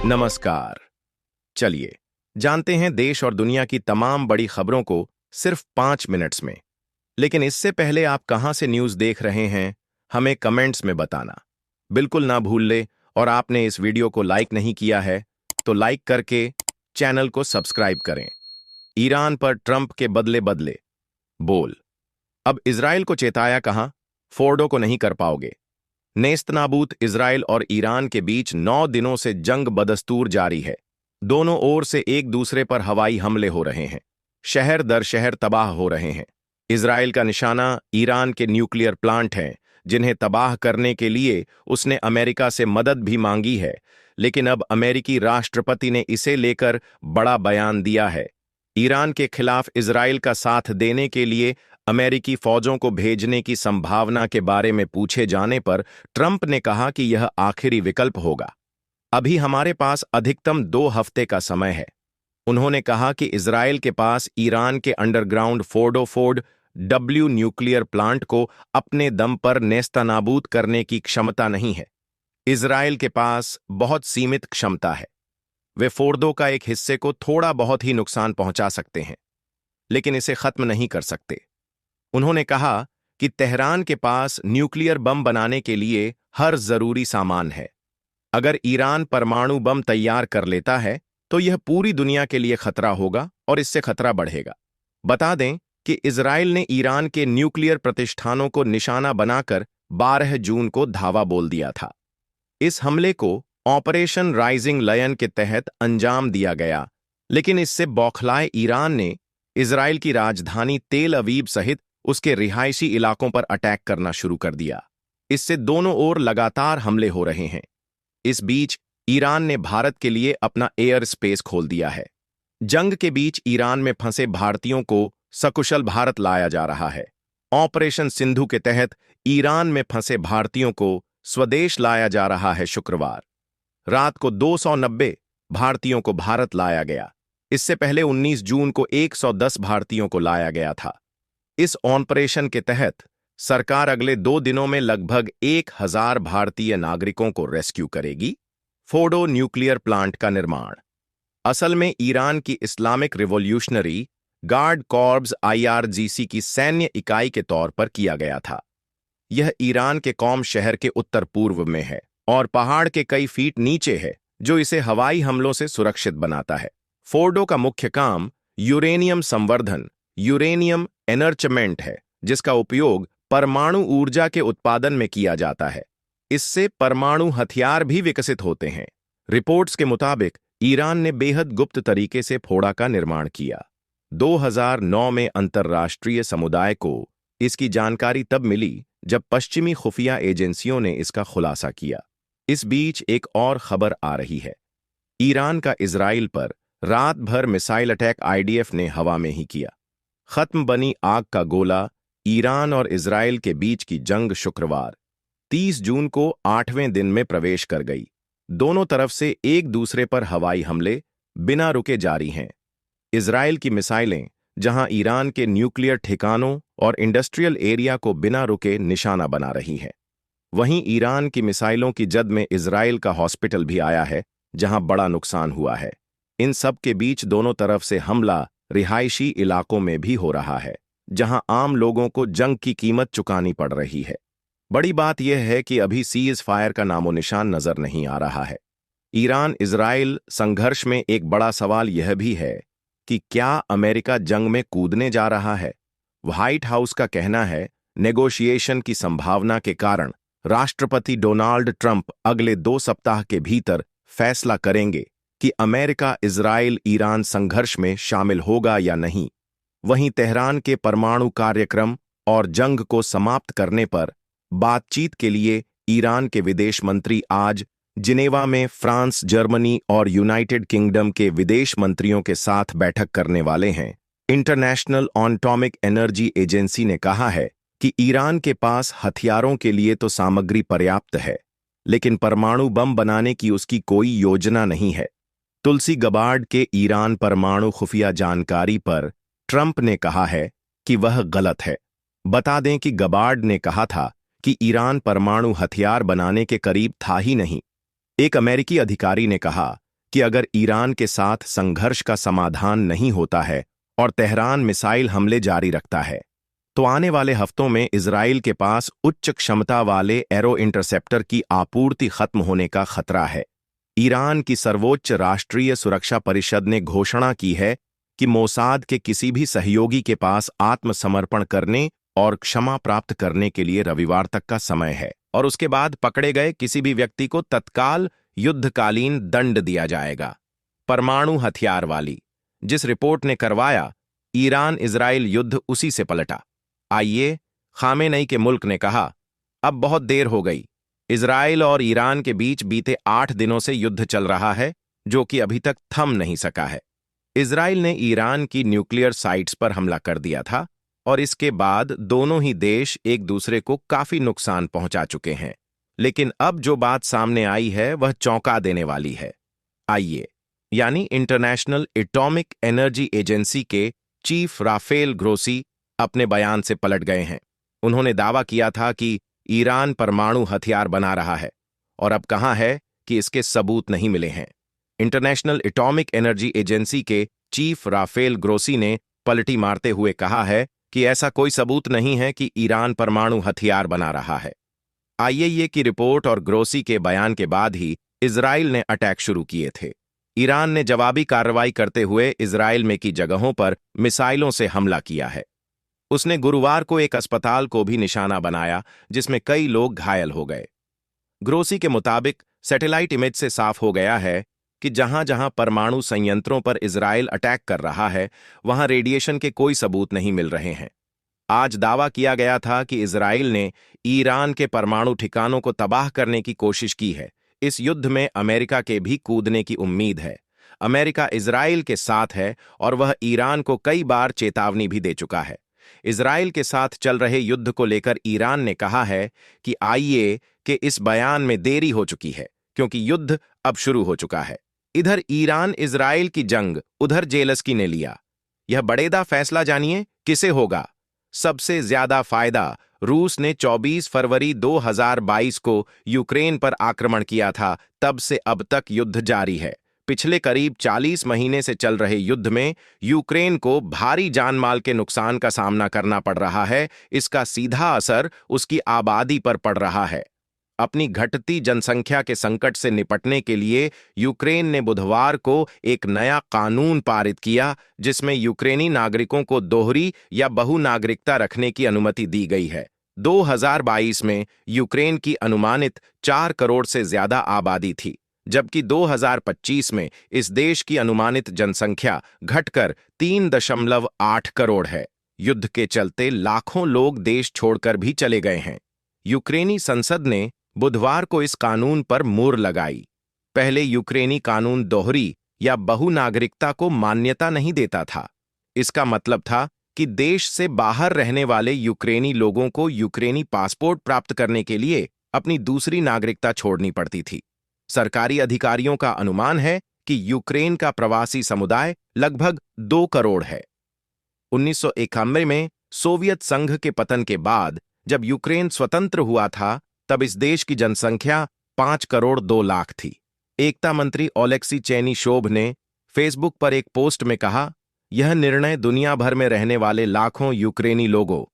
नमस्कार। चलिए जानते हैं देश और दुनिया की तमाम बड़ी खबरों को सिर्फ 5 मिनट्स में। लेकिन इससे पहले आप कहां से न्यूज़ देख रहे हैं, हमें कमेंट्स में बताना बिल्कुल ना भूल ले। और आपने इस वीडियो को लाइक नहीं किया है तो लाइक करके चैनल को सब्सक्राइब करें। ईरान पर ट्रंप के बदले बदले बोल। अब इजराइल को चेताया, कहा फोर्डो को नहीं कर पाओगे। नेस्तनाबूत इजराइल और ईरान के बीच 9 दिनों से जंग बदस्तूर जारी है। दोनों ओर से एक दूसरे पर हवाई हमले हो रहे हैं। शहर दर शहर तबाह हो रहे हैं। इजराइल का निशाना ईरान के न्यूक्लियर प्लांट हैं, जिन्हें तबाह करने के लिए उसने अमेरिका से मदद भी मांगी है। लेकिन अब अमेरिकी राष्ट्रपति ने इसे लेकर बड़ा बयान दिया है। ईरान के खिलाफ इजराइल का साथ देने के लिए अमेरिकी फौजों को भेजने की संभावना के बारे में पूछे जाने पर ट्रंप ने कहा कि यह आखिरी विकल्प होगा। अभी हमारे पास अधिकतम 2 हफ्ते का समय है। उन्होंने कहा कि इजराइल के पास ईरान के underground Fordow W nuclear plant को अपने दम पर नेस्तनाबूद करने की क्षमता नहीं है। इजराइल के पास बहुत सीमित क्षमता है। वे फोर्दो का एक हिस्से को थोड़ा बहुत ही नुकसान पहुंचा सकते हैं, लेकिन इसे खत्म नहीं कर सकते। उन्होंने कहा कि तेहरान के पास न्यूक्लियर बम बनाने के लिए हर जरूरी सामान है। अगर ईरान परमाणु बम तैयार कर लेता है तो यह पूरी दुनिया के लिए खतरा होगा और इससे खतरा बढ़ेगा। बता दें कि इजराइल ने ईरान के न्यूक्लियर प्रतिष्ठानों को निशाना बनाकर 12 जून को धावा बोल दिया था। इस हमले को ऑपरेशन राइजिंग लायन के तहत अंजाम दिया गया, लेकिन इससे बौखलाए ईरान ने इजराइल की राजधानी तेल अवीव सहित उसके रिहायशी इलाकों पर अटैक करना शुरू कर दिया। इससे दोनों ओर लगातार हमले हो रहे हैं। इस बीच ईरान ने भारत के लिए अपना एयर स्पेस खोल दिया है। जंग के बीच ईरान में फंसे भारतीयों को सकुशल भारत लाया जा रहा है। ऑपरेशन सिंधु के तहत ईरान में फंसे भारतीयों को स्वदेश लाया जा रहा है। शुक्रवार रात को 290 भारतीयों को भारत लाया गया। इससे पहले 19 जून को 110 भारतीयों को लाया गया था। इस ऑपरेशन के तहत सरकार अगले 2 दिनों में लगभग 1000 भारतीय नागरिकों को रेस्क्यू करेगी। फोर्डो न्यूक्लियर प्लांट का निर्माण असल में ईरान की Islamic revolutionary guard corps IRGC की सैन्य इकाई के तौर पर किया गया था। यह ईरान के कौम शहर के उत्तर पूर्व में है और पहाड़ के कई फीट नीचे है, जो इसे हवाई हमलों से सुरक्षित बनाता है। फोर्डो का मुख्य काम यूरेनियम संवर्धन, यूरेनियम एनर्चमेंट है, जिसका उपयोग परमाणु ऊर्जा के उत्पादन में किया जाता है। इससे परमाणु हथियार भी विकसित होते हैं। रिपोर्ट्स के मुताबिक ईरान ने बेहद गुप्त तरीके से फोर्डो का निर्माण किया। 2009 में अंतर्राष्ट्रीय समुदाय को इसकी जानकारी तब मिली जब पश्चिमी खुफिया एजेंसियों ने इसका खुलासा किया। इस बीच एक और खबर आ रही है। ईरान का इजराइल पर रात भर मिसाइल अटैक IDF ने हवा में ही किया। खत्म बनी आग का गोला। ईरान और इजराइल के बीच की जंग शुक्रवार 30 जून को 8वें दिन में प्रवेश कर गई। दोनों तरफ से एक दूसरे पर हवाई हमले बिना रुके जारी हैं। इजराइल की मिसाइलें जहां ईरान के न्यूक्लियर ठिकानों और इंडस्ट्रियल एरिया को बिना रुके निशाना बना रही हैं, वहीं ईरान की मिसाइलों की जद में इजराइल का हॉस्पिटल भी आया है, जहां बड़ा नुकसान हुआ है। इन सब के बीच दोनों तरफ से हमला रिहायशी इलाकों में भी हो रहा है, जहां आम लोगों को जंग की कीमत चुकानी पड़ रही है। बड़ी बात यह है कि अभी सीज फायर का नामो निशान नजर नहीं आ रहा है। ईरान इजराइल संघर्ष में एक बड़ा सवाल यह भी है कि क्या अमेरिका जंग में कूदने जा रहा है। व्हाइट हाउस का कहना है नेगोशिएशन की संभावना के कारण राष्ट्रपति डोनाल्ड ट्रंप अगले 2 सप्ताह के भीतर फैसला करेंगे कि अमेरिका इजराइल ईरान संघर्ष में शामिल होगा या नहीं। वहीं तेहरान के परमाणु कार्यक्रम और जंग को समाप्त करने पर बातचीत के लिए ईरान के विदेश मंत्री आज जिनेवा में फ्रांस, जर्मनी और यूनाइटेड किंगडम के विदेश मंत्रियों के साथ बैठक करने वाले हैं। इंटरनेशनल एटॉमिक एनर्जी एजेंसी ने कहा है कि ईरान के पास हथियारों के लिए तो सामग्री पर्याप्त है, लेकिन परमाणु बम बनाने की उसकी कोई योजना नहीं है। तुलसी गबार्ड के ईरान परमाणु खुफिया जानकारी पर ट्रंप ने कहा है कि वह गलत है। बता दें कि गबार्ड ने कहा था कि ईरान परमाणु हथियार बनाने के करीब था ही नहीं। एक अमेरिकी अधिकारी ने कहा कि अगर ईरान के साथ संघर्ष का समाधान नहीं होता है और तेहरान मिसाइल हमले जारी रखता है, तो आने वाले हफ्तों में इजराइल के पास उच्च क्षमता वाले एरो इंटरसेप्टर की आपूर्ति खत्म होने का खतरा है। ईरान की सर्वोच्च राष्ट्रीय सुरक्षा परिषद ने घोषणा की है कि मोसाद के किसी भी सहयोगी के पास आत्मसमर्पण करने और क्षमा प्राप्त करने के लिए रविवार तक का समय है, और उसके बाद पकड़े गए किसी भी व्यक्ति को तत्काल युद्धकालीन दंड दिया जाएगा। परमाणु हथियार वाली जिस रिपोर्ट ने करवाया, ईरान इजराइल युद्ध उसी से पलटा। आइए, खामेनेई के मुल्क ने कहा, अब बहुत देर हो गई। इजराइल और ईरान के बीच बीते 8 दिनों से युद्ध चल रहा है, जो कि अभी तक थम नहीं सका है। इजराइल ने ईरान की न्यूक्लियर साइट्स पर हमला कर दिया था और इसके बाद दोनों ही देश एक दूसरे को काफी नुकसान पहुंचा चुके हैं। लेकिन अब जो बात सामने आई है वह चौंका देने वाली है। आइए, यानी इंटरनेशनल एटॉमिक एनर्जी एजेंसी के चीफ राफेल ग्रोसी अपने बयान से पलट गए हैं। उन्होंने दावा किया था कि ईरान परमाणु हथियार बना रहा है, और अब कहा है कि इसके सबूत नहीं मिले हैं। इंटरनेशनल एटॉमिक एनर्जी एजेंसी के चीफ राफेल ग्रोसी ने पलटी मारते हुए कहा है कि ऐसा कोई सबूत नहीं है कि ईरान परमाणु हथियार बना रहा है। आईएईए की रिपोर्ट और ग्रोसी के बयान के बाद ही इजराइल ने अटैक शुरू किए थे। ईरान ने जवाबी कार्रवाई करते हुए इजराइल में की जगहों पर मिसाइलों से हमला किया है। उसने गुरुवार को एक अस्पताल को भी निशाना बनाया, जिसमें कई लोग घायल हो गए। ग्रोसी के मुताबिक सैटेलाइट इमेज से साफ हो गया है कि जहां जहां परमाणु संयंत्रों पर इजराइल अटैक कर रहा है, वहां रेडिएशन के कोई सबूत नहीं मिल रहे हैं। आज दावा किया गया था कि इजराइल ने ईरान के परमाणु ठिकानों को तबाह करने की कोशिश की है। इस युद्ध में अमेरिका के भी कूदने की उम्मीद है। अमेरिका इजराइल के साथ है और वह ईरान को कई बार चेतावनी भी दे चुका है। इजराइल के साथ चल रहे युद्ध को लेकर ईरान ने कहा है कि आईए के इस बयान में देरी हो चुकी है, क्योंकि युद्ध अब शुरू हो चुका है। इधर ईरान इजराइल की जंग, उधर जेलेंस्की ने लिया यह बड़ेदा फैसला। जानिए किसे होगा सबसे ज्यादा फायदा। रूस ने 24 फरवरी 2022 को यूक्रेन पर आक्रमण किया था, तब से अब तक युद्ध जारी है। पिछले करीब 40 महीने से चल रहे युद्ध में यूक्रेन को भारी जानमाल के नुकसान का सामना करना पड़ रहा है। इसका सीधा असर उसकी आबादी पर पड़ रहा है। अपनी घटती जनसंख्या के संकट से निपटने के लिए यूक्रेन ने बुधवार को एक नया कानून पारित किया, जिसमें यूक्रेनी नागरिकों को दोहरी या बहु नागरिकता रखने की अनुमति दी गई है। 2022 में यूक्रेन की अनुमानित 4 करोड़ से ज्यादा आबादी थी, जबकि 2025 में इस देश की अनुमानित जनसंख्या घटकर 3.8 करोड़ है। युद्ध के चलते लाखों लोग देश छोड़कर भी चले गए हैं। यूक्रेनी संसद ने बुधवार को इस कानून पर मुहर लगाई। पहले यूक्रेनी कानून दोहरी या बहु नागरिकता को मान्यता नहीं देता था। इसका मतलब था कि देश से बाहर रहने वाले यूक्रेनी लोगों को यूक्रेनी पासपोर्ट प्राप्त करने के लिए अपनी दूसरी नागरिकता छोड़नी पड़ती थी। सरकारी अधिकारियों का अनुमान है कि यूक्रेन का प्रवासी समुदाय लगभग 2 करोड़ है। 1991 में सोवियत संघ के पतन के बाद जब यूक्रेन स्वतंत्र हुआ था, तब इस देश की जनसंख्या 5 करोड़ 2 लाख थी। एकता मंत्री ओलेक्सी चेनीशोव ने फेसबुक पर एक पोस्ट में कहा, यह निर्णय दुनिया भर में रहने वाले लाखों यूक्रेनी लोगों,